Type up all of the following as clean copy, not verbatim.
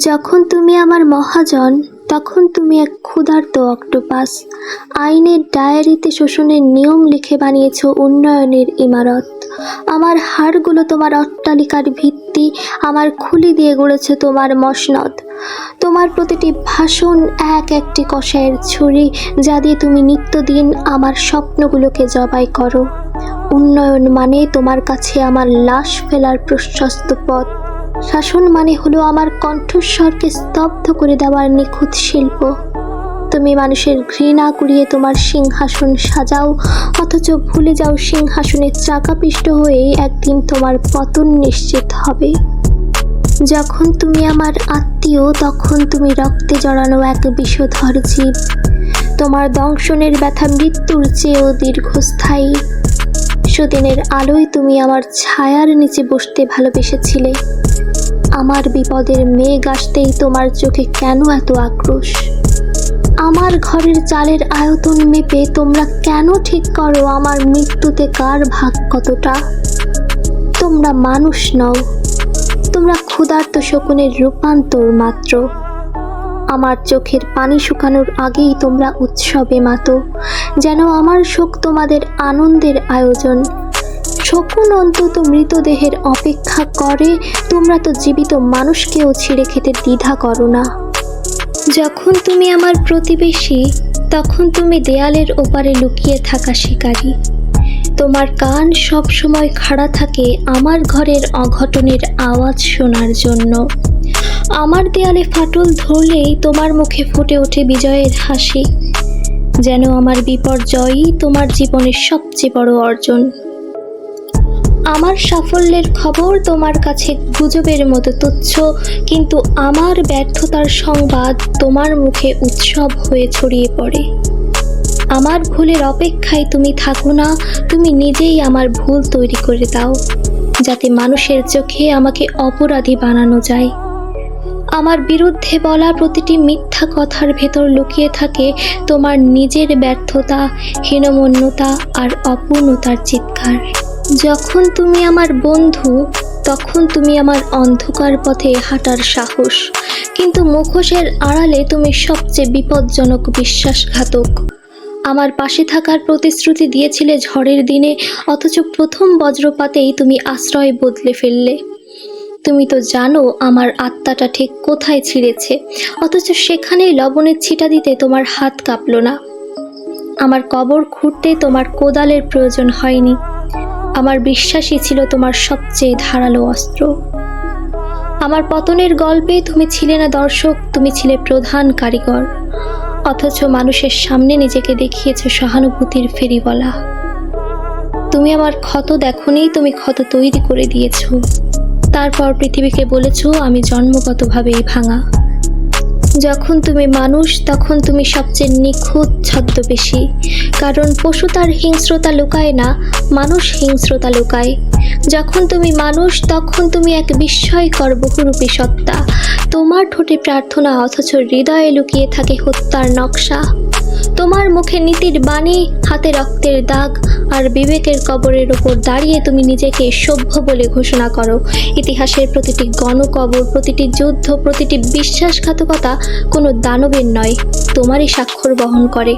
যখন তুমি আমার মহাজন, তখন তুমি এক ক্ষুধার্ত অক্টোপাস। আইনের ডায়েরিতে শোষণের নিয়ম লিখে বানিয়েছ উন্নয়নের ইমারত। আমার হাড়গুলো তোমার অট্টালিকার ভিত্তি, আমার খুলি দিয়ে গড়েছে তোমার মসনদ। তোমার প্রতিটি ভাষণ এক একটি কষায়ের ছুরি, যা দিয়ে তুমি নিত্যদিন আমার স্বপ্নগুলোকে জবাই করো। উন্নয়ন মানে তোমার কাছে আমার লাশ ফেলার প্রশস্ত পথ। শাসন মানে হলো আমার কণ্ঠস্বরকে স্তব্ধ করে দেওয়ার নিখুঁত শিল্প। তুমি মানুষের ঘৃণা কুড়িয়ে তোমার সিংহাসন সাজাও, অথচ ভুলে যাও সিংহাসনের চাকাপিষ্ট হয়েই একদিন তোমার পতন নিশ্চিত হবে। যখন তুমি আমার আত্মীয়, তখন তুমি রক্তে জড়ানো এক বিষধর জীব। তোমার দংশনের ব্যথা মৃত্যুর চেয়েও দীর্ঘস্থায়ী। সুদিনের আলোয় তুমি আমার ছায়ার নিচে বসতে ভালোবেসেছিলে। আমার বিপদের মেঘ আসতেই তোমার চোখে কেন এত আক্রোশ? আমার ঘরের চালের আয়তন মেপে তোমরা কেন ঠিক করো আমার মৃত্যুতে কার ভাগ কতটা? তোমরা মানুষ নও, তোমরা ক্ষুধার্ত শকুনের রূপান্তর মাত্র। আমার চোখের পানি শুকানোর আগেই তোমরা উৎসবে মাতো, যেন আমার শোক তোমাদের আনন্দের আয়োজন। শকুন অন্তত মৃতদেহের অপেক্ষা করে, তোমরা তো জীবিত মানুষকেও ছিঁড়ে খেতে দ্বিধা করো না। যখন তুমি আমার প্রতিবেশী, তখন তুমি দেয়ালের ওপারে লুকিয়ে থাকা শিকারী। তোমার কান সব সময় খাড়া থাকে আমার ঘরের অঘটনের আওয়াজ শোনার জন্য। আমার দেয়ালে ফাটল ধরলেই তোমার মুখে ফুটে ওঠে বিজয়ের হাসি, যেন আমার বিপর্যয়ই তোমার জীবনের সবচেয়ে বড় অর্জন। আমার সাফল্যের খবর তোমার কাছে গুজবের মতো তুচ্ছ, কিন্তু আমার ব্যর্থতার সংবাদ তোমার মুখে উৎসব হয়ে ছড়িয়ে পড়ে। আমার ভুলের অপেক্ষায় তুমি থাকো না, তুমি নিজেই আমার ভুল তৈরি করে দাও, যাতে মানুষের চোখে আমাকে অপরাধী বানানো যায়। আমার বিরুদ্ধে বলা প্রতিটি মিথ্যা কথার ভেতর লুকিয়ে থাকে তোমার নিজের ব্যর্থতা, হীনমন্যতা আর অপূর্ণতার চিৎকার। যখন তুমি আমার বন্ধু, তখন তুমি আমার অন্ধকার পথে হাঁটার সাহস, কিন্তু মুখোশের আড়ালে তুমি সবচেয়ে বিপজ্জনক বিশ্বাসঘাতক। আমার পাশে থাকার প্রতিশ্রুতি দিয়েছিলে ঝড়ের দিনে, অথচ প্রথম বজ্রপাতেই তুমি আশ্রয় বদলে ফেললে। তুমি তো জানো আমার আত্মাটা ঠিক কোথায় ছিঁড়েছে, অথচ সেখানেই লবণের ছিটা দিতে তোমার হাত কাঁপল না। আমার কবর খুঁড়তে তোমার কোদালের প্রয়োজন হয়নি। আমার বিশ্বাসই ছিল তোমার সবচেয়ে ধারালো অস্ত্র। আমার পতনের গল্পে তুমি ছিলে না দর্শক, তুমি ছিলে প্রধান কারিগর। অথচ মানুষের সামনে নিজেকে দেখিয়েছ সহানুভূতির ফেরিওয়ালা। তুমি আমার ক্ষত দেখোনি, তুমি ক্ষত তৈরি করে দিয়েছ। তারপর পৃথিবীকে বলেছ আমি জন্মগতভাবেই ভাঙা। যখন তুমি মানুষ, তখন তুমি সবচেয়ে নিখুঁত ছদ্মবেশী, কারণ পশু তার হিংস্রতা লুকায় না, মানুষ হিংস্রতা লুকায়। যখন তুমি মানুষ, তখন তুমি এক বিস্ময়কর বহুরূপী সত্তা। তোমার ঠোঁটে প্রার্থনা, অথচ হৃদয়ে লুকিয়ে থাকে হত্যার নকশা। তোমার মুখে নীতির বাণী, হাতে রক্তের দাগ, আর বিবেকের কবরের ওপর দাঁড়িয়ে তুমি নিজেকে সভ্য বলে ঘোষণা করো। ইতিহাসের প্রতিটি গণকবর, প্রতিটি যুদ্ধ, প্রতিটি বিশ্বাসঘাতকতা কোনো দানবের নয়, তোমারই স্বাক্ষর বহন করে।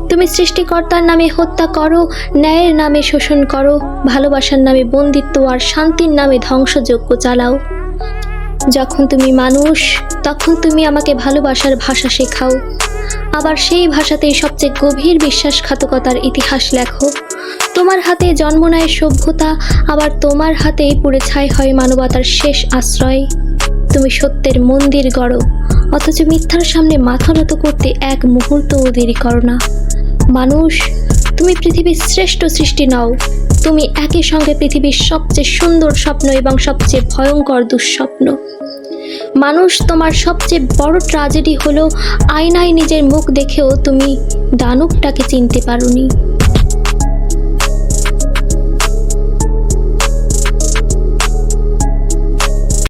তুমি সৃষ্টিকর্তার নামে হত্যা করো, ন্যায়ের নামে শোষণ করো, ভালোবাসার নামে বন্দিত্ব আর শান্তির নামে ধ্বংসযজ্ঞ চালাও। যখন তুমি মানুষ, তখন তুমি আমাকে ভালোবাসার ভাষা শেখাও, আবার সেই ভাষাতেই সবচেয়ে গভীর বিশ্বাসঘাতকতার ইতিহাস লেখো। তোমার হাতে জন্ম নেয় সভ্যতা, আবার তোমার হাতেই পুড়ে ছাই হয় মানবতার শেষ আশ্রয়। তুমি সত্যের মন্দির গড়ো, অথচ মিথ্যার সামনে মাথা নত করতে এক মুহূর্তও দেরি করো না। মানুষ, তুমি পৃথিবীর শ্রেষ্ঠ সৃষ্টি নও, তুমি একই সঙ্গে পৃথিবীর সবচেয়ে সুন্দর স্বপ্ন এবং সবচেয়ে ভয়ঙ্কর দুঃস্বপ্ন। মানুষ, তোমার সবচেয়ে বড় ট্র্যাজেডি হলো আয়নায় নিজের মুখ দেখেও তুমি দানবটাকে চিনতে পারোনি।